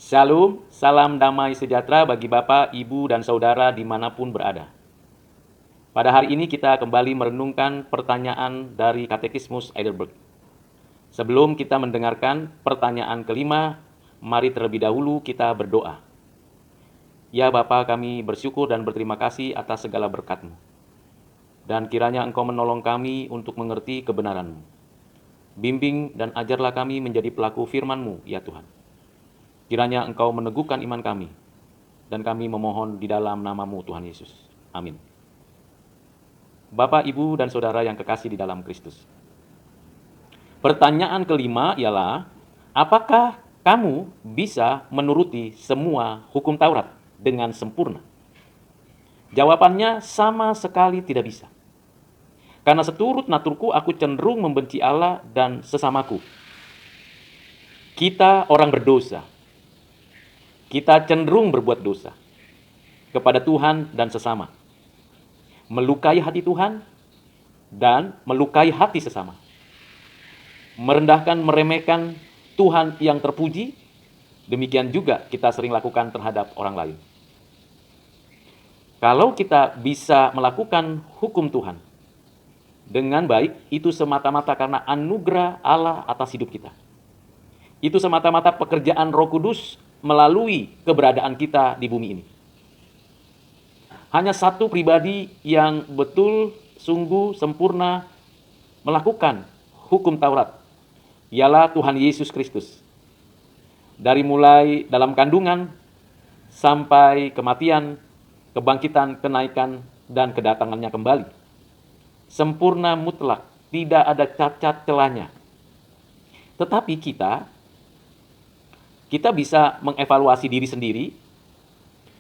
Shalom, salam damai sejahtera bagi Bapak, Ibu, dan Saudara dimanapun berada. Pada hari ini kita kembali merenungkan pertanyaan dari Katekismus Heidelberg. Sebelum kita mendengarkan pertanyaan kelima, mari terlebih dahulu kita berdoa. Ya Bapa, kami bersyukur dan berterima kasih atas segala berkat-Mu. Dan kiranya Engkau menolong kami untuk mengerti kebenaran-Mu. Bimbing dan ajarlah kami menjadi pelaku firman-Mu, ya Tuhan. Kiranya Engkau meneguhkan iman kami, dan kami memohon di dalam nama-Mu Tuhan Yesus. Amin. Bapak, Ibu, dan Saudara yang kekasih di dalam Kristus. Pertanyaan kelima ialah, apakah kamu bisa menuruti semua hukum Taurat dengan sempurna? Jawabannya sama sekali tidak bisa. Karena seturut naturku aku cenderung membenci Allah dan sesamaku. Kita orang berdosa. Kita cenderung berbuat dosa kepada Tuhan dan sesama, melukai hati Tuhan dan melukai hati sesama, merendahkan, meremehkan Tuhan yang terpuji. Demikian juga kita sering lakukan terhadap orang lain. Kalau kita bisa melakukan hukum Tuhan dengan baik, itu semata-mata karena anugerah Allah atas hidup kita. Itu semata-mata pekerjaan Roh Kudus melalui keberadaan kita di bumi ini. Hanya satu pribadi yang betul, sungguh, sempurna melakukan hukum Taurat, ialah Tuhan Yesus Kristus. Dari mulai dalam kandungan sampai kematian, kebangkitan, kenaikan, dan kedatangannya kembali. Sempurna mutlak, tidak ada cacat celahnya. Tetapi kita bisa mengevaluasi diri sendiri.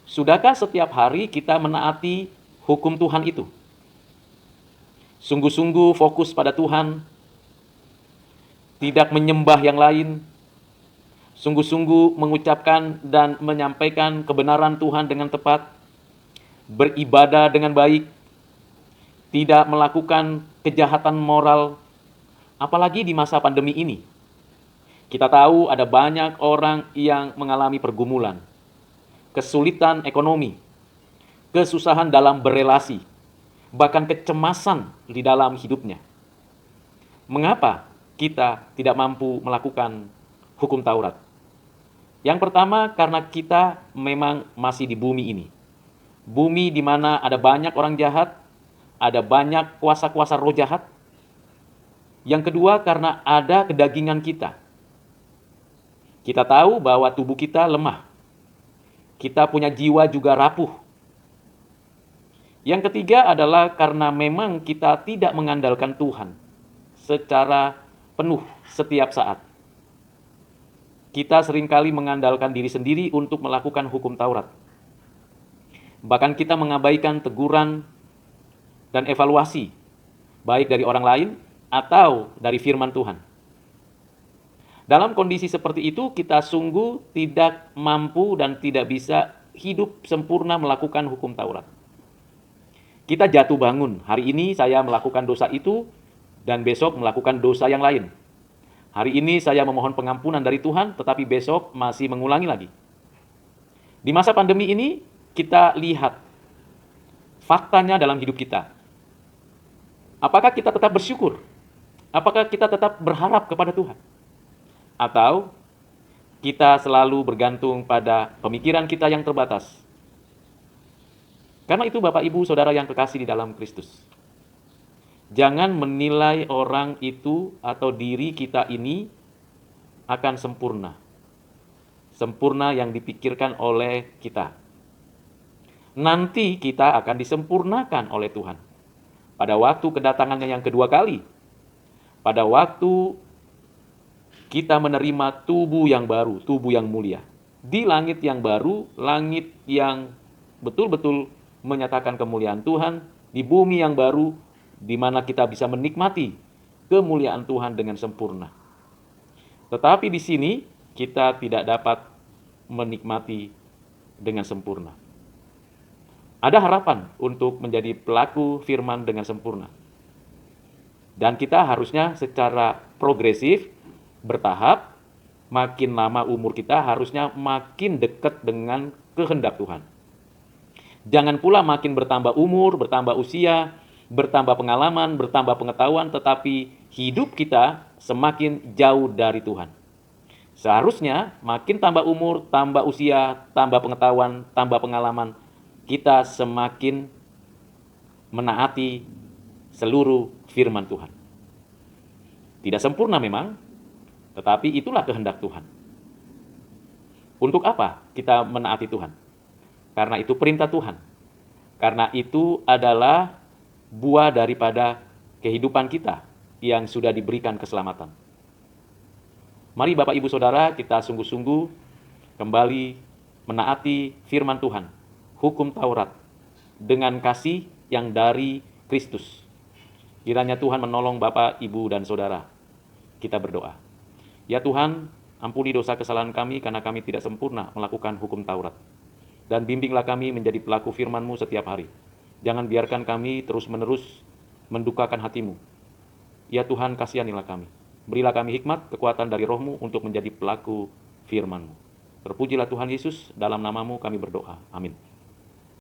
Sudahkah setiap hari kita menaati hukum Tuhan itu? Sungguh-sungguh fokus pada Tuhan, tidak menyembah yang lain, sungguh-sungguh mengucapkan dan menyampaikan kebenaran Tuhan dengan tepat, beribadah dengan baik, tidak melakukan kejahatan moral, apalagi di masa pandemi ini. Kita tahu ada banyak orang yang mengalami pergumulan, kesulitan ekonomi, kesusahan dalam berelasi, bahkan kecemasan di dalam hidupnya. Mengapa kita tidak mampu melakukan hukum Taurat? Yang pertama, karena kita memang masih di bumi ini. Bumi di mana ada banyak orang jahat, ada banyak kuasa-kuasa roh jahat. Yang kedua, karena ada kedagingan kita. Kita tahu bahwa tubuh kita lemah. Kita punya jiwa juga rapuh. Yang ketiga adalah karena memang kita tidak mengandalkan Tuhan secara penuh setiap saat. Kita seringkali mengandalkan diri sendiri untuk melakukan hukum Taurat. Bahkan kita mengabaikan teguran dan evaluasi, baik dari orang lain atau dari firman Tuhan. Dalam kondisi seperti itu, kita sungguh tidak mampu dan tidak bisa hidup sempurna melakukan hukum Taurat. Kita jatuh bangun, hari ini saya melakukan dosa itu, dan besok melakukan dosa yang lain. Hari ini saya memohon pengampunan dari Tuhan, tetapi besok masih mengulangi lagi. Di masa pandemi ini, kita lihat faktanya dalam hidup kita. Apakah kita tetap bersyukur? Apakah kita tetap berharap kepada Tuhan? Atau kita selalu bergantung pada pemikiran kita yang terbatas? Karena itu Bapak, Ibu, Saudara yang kekasih di dalam Kristus, jangan menilai orang itu atau diri kita ini akan sempurna. Sempurna yang dipikirkan oleh kita. Nanti kita akan disempurnakan oleh Tuhan. Pada waktu kedatangannya yang kedua kali. Pada waktu kita menerima tubuh yang baru, tubuh yang mulia. Di langit yang baru, langit yang betul-betul menyatakan kemuliaan Tuhan, di bumi yang baru, di mana kita bisa menikmati kemuliaan Tuhan dengan sempurna. Tetapi di sini, kita tidak dapat menikmati dengan sempurna. Ada harapan untuk menjadi pelaku firman dengan sempurna. Dan kita harusnya secara progresif, bertahap, Makin lama umur kita harusnya makin dekat dengan kehendak Tuhan. Jangan pula makin bertambah umur, bertambah usia, bertambah pengalaman, bertambah pengetahuan, tetapi hidup kita semakin jauh dari Tuhan. Seharusnya makin tambah umur, tambah usia, tambah pengetahuan, tambah pengalaman, kita semakin menaati seluruh firman Tuhan. Tidak sempurna memang, tetapi itulah kehendak Tuhan. Untuk apa kita menaati Tuhan? Karena itu perintah Tuhan. Karena itu adalah buah daripada kehidupan kita yang sudah diberikan keselamatan. Mari Bapak Ibu Saudara, kita sungguh-sungguh kembali menaati firman Tuhan, hukum Taurat, dengan kasih yang dari Kristus. Kiranya Tuhan menolong Bapak, Ibu, dan Saudara. Kita berdoa. Ya Tuhan, ampuni dosa kesalahan kami karena kami tidak sempurna melakukan hukum Taurat. Dan bimbinglah kami menjadi pelaku firman-Mu setiap hari. Jangan biarkan kami terus-menerus mendukakan hati-Mu. Ya Tuhan, kasihanilah kami. Berilah kami hikmat, kekuatan dari Roh-Mu untuk menjadi pelaku firman-Mu. Terpujilah Tuhan Yesus, dalam nama-Mu kami berdoa. Amin.